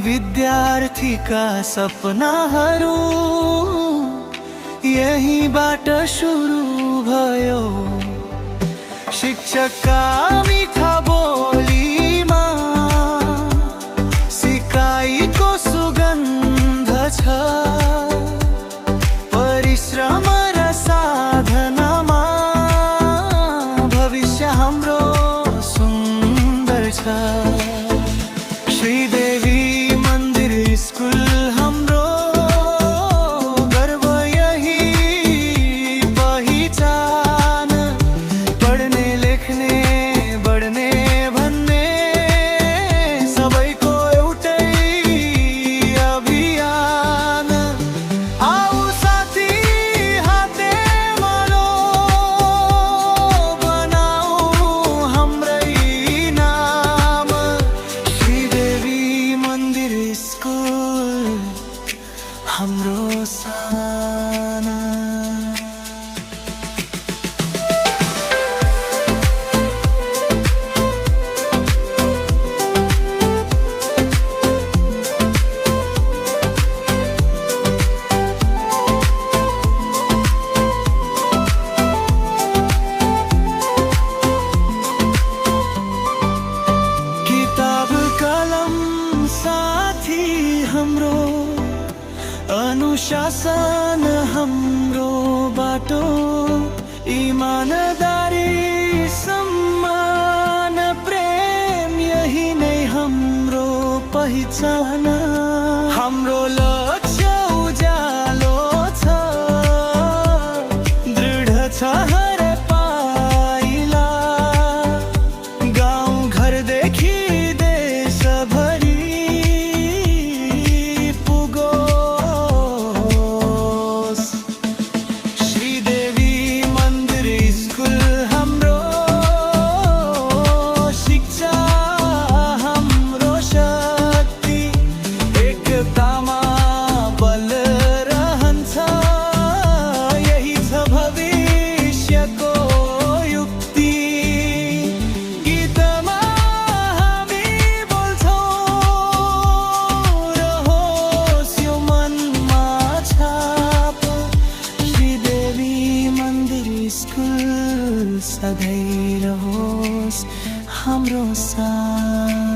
विद्यार्थीका सपनाहरू यहीँबाट सुरु भयो। शिक्षकका मिठा बोलीमा सिकाइको सुगन्ध छ। परिश्रम र साधनामा भविष्य हाम्रो सुन्दर छ। श्रीदेवी मन्दिर स्कुल हाम्रो गर्व यही पहिचान। पढ्ने लेख्ने बढ्ने भन्ने सबैको एउटै अभियान। आऊ साथी हाते मलो बनाऊ हाम्रै नाम। श्रीदेवी मन्दिर स्कुल हाम्रो साना। किताब कलम साथी हाम्रो, अनुशासन हाम्रो बाटो। इमानदारी सम्मान प्रेम यही नै हाम्रो पहिचान। हाम्रो लक्ष्य उज्यालो छ, दृढ छ हर पाइला। गाउँ घरदेखि देशभरि श्रीदेवी मन्दिर स्कुल हाम्रो शिक्षा हाम्रो शक्ति। एकतामा बल रहन्छ, यही छ भविष्यको युक्ति। गीतमा हामी बोल्छौँ, रहोस् यो मनमा छाप। श्रीदेवी मन्दिर स्कुल सधैँ रहोस् हाम्रो साथ।